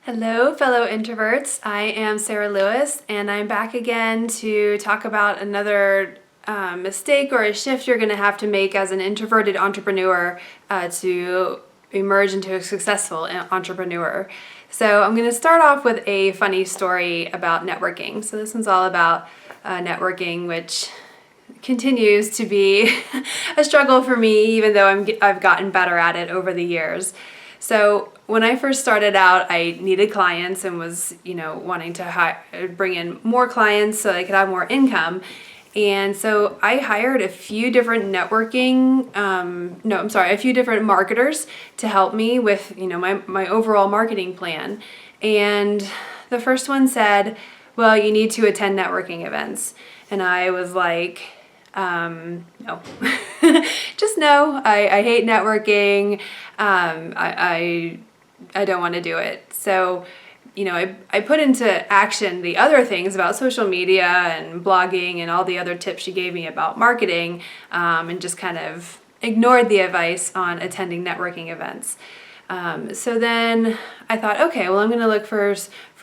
Hello, fellow introverts. I am Sarah Lewis, and I'm back again to talk about another mistake or a shift you're going to have to make as an introverted entrepreneur to emerge into a successful entrepreneur. So I'm going to start off with a funny story about networking. So this one's all about networking, which continues to be a struggle for me, even though I've gotten better at it over the years. So when I first started out, I needed clients and was, wanting to bring in more clients so I could have more income. And so I hired a few different a few different marketers to help me with, my overall marketing plan. And the first one said, well, you need to attend networking events. And I was like, no, just no. I hate networking. I don't want to do it. So, I put into action the other things about social media and blogging and all the other tips she gave me about marketing, and just kind of ignored the advice on attending networking events. So then I thought, okay, well, I'm going to look for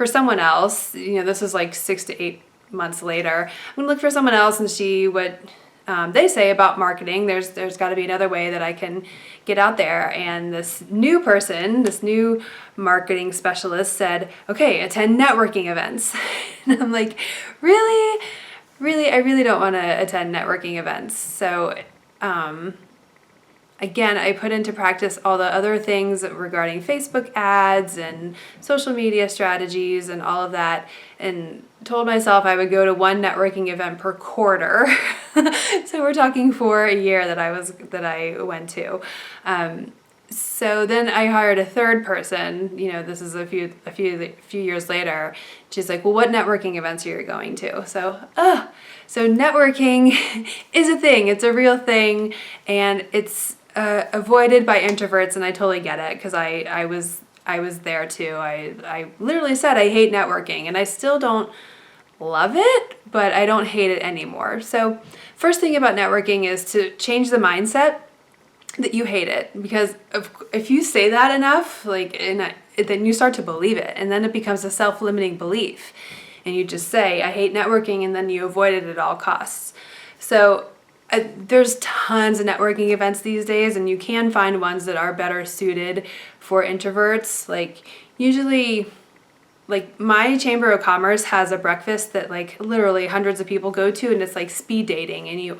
someone else. This was like 6 to 8 months later. I'm going to look for someone else and see what they say about marketing. There's got to be another way that I can get out there. And this new marketing specialist said, okay, attend networking events. And I'm like, really? I really don't want to attend networking events. So again, I put into practice all the other things regarding Facebook ads and social media strategies and all of that, and told myself I would go to one networking event per quarter. So we're talking for a year that I went to. So then I hired a third person. This is a few years later. She's like, well, what networking events are you going to? So networking is a thing. It's a real thing, and it's avoided by introverts, and I totally get it, because I was there too. I literally said I hate networking, and I still don't love it, but I don't hate it anymore. So first thing about networking is to change the mindset that you hate it, because if you say that enough, then you start to believe it, and then it becomes a self-limiting belief, and you just say I hate networking, and then you avoid it at all costs. So there's tons of networking events these days, and you can find ones that are better suited for introverts. Usually, my Chamber of Commerce has a breakfast that literally hundreds of people go to, and it's like speed dating, and you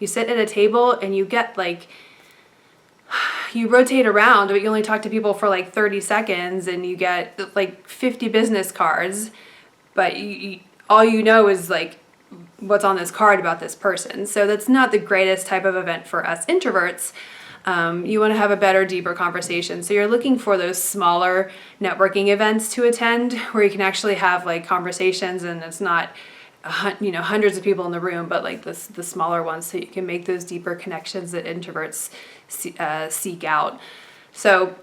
sit at a table and you get you rotate around, but you only talk to people for 30 seconds, and you get 50 business cards, but all you know is what's on this card about this person. So that's not the greatest type of event for us introverts. You want to have a better, deeper conversation. So you're looking for those smaller networking events to attend, where you can actually have conversations, and it's not hundreds of people in the room, but the smaller ones, so you can make those deeper connections that introverts seek out. So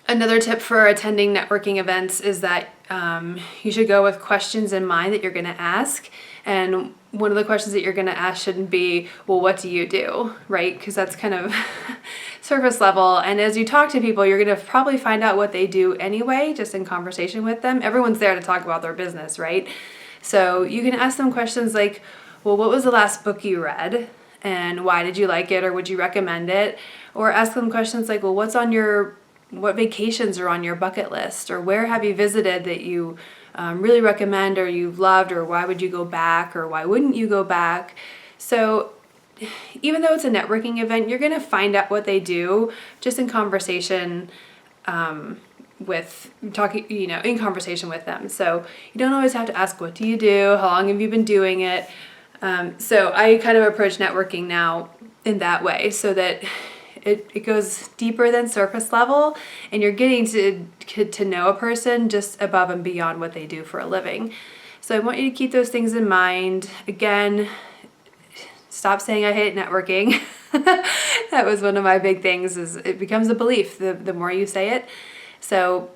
another tip for attending networking events is that you should go with questions in mind that you're going to ask. And one of the questions that you're going to ask shouldn't be, well, what do you do, right? Because that's kind of surface level. And as you talk to people, you're going to probably find out what they do anyway, just in conversation with them. Everyone's there to talk about their business, right? So you can ask them questions like, well, what was the last book you read? And why did you like it, or would you recommend it? Or ask them questions like, well, what vacations are on your bucket list, or where have you visited that you really recommend, or you've loved, or why would you go back, or why wouldn't you go back? So even though it's a networking event, you're going to find out what they do just in conversation in conversation with them. So you don't always have to ask, what do you do? How long have you been doing it? So I kind of approach networking now in that way, so that it goes deeper than surface level, and you're getting to know a person just above and beyond what they do for a living. So I want you to keep those things in mind. Again, stop saying I hate networking. That was one of my big things, is it becomes a belief the more you say it. So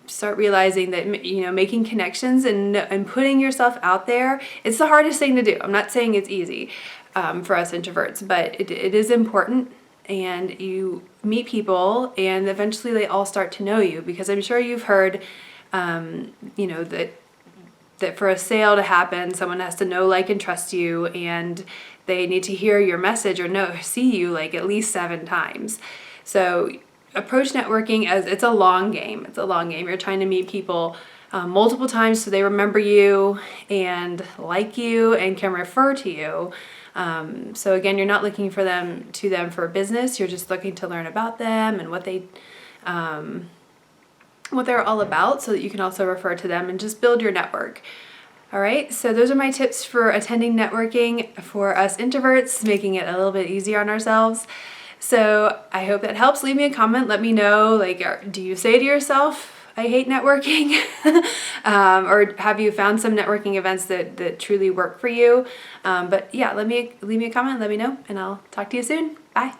start realizing that making connections and putting yourself out there, it's the hardest thing to do. I'm not saying it's easy for us introverts, but it is important. and you meet people, and eventually they all start to know you, because I'm sure you've heard, you know, that for a sale to happen, someone has to know, like, and trust you, and they need to hear your message or see you like at least 7 times. So approach networking as it's a long game. It's a long game. You're trying to meet people multiple times so they remember you and like you and can refer to you. So again, you're not looking for them for business. You're just looking to learn about them and what they're all about, so that you can also refer to them and just build your network. All right, so those are my tips for attending networking for us introverts, making it a little bit easier on ourselves. So I hope that helps. Leave me a comment. Let me know, like, do you say to yourself, I hate networking? Or have you found some networking events that truly work for you? But yeah, leave me a comment, let me know, and I'll talk to you soon. Bye.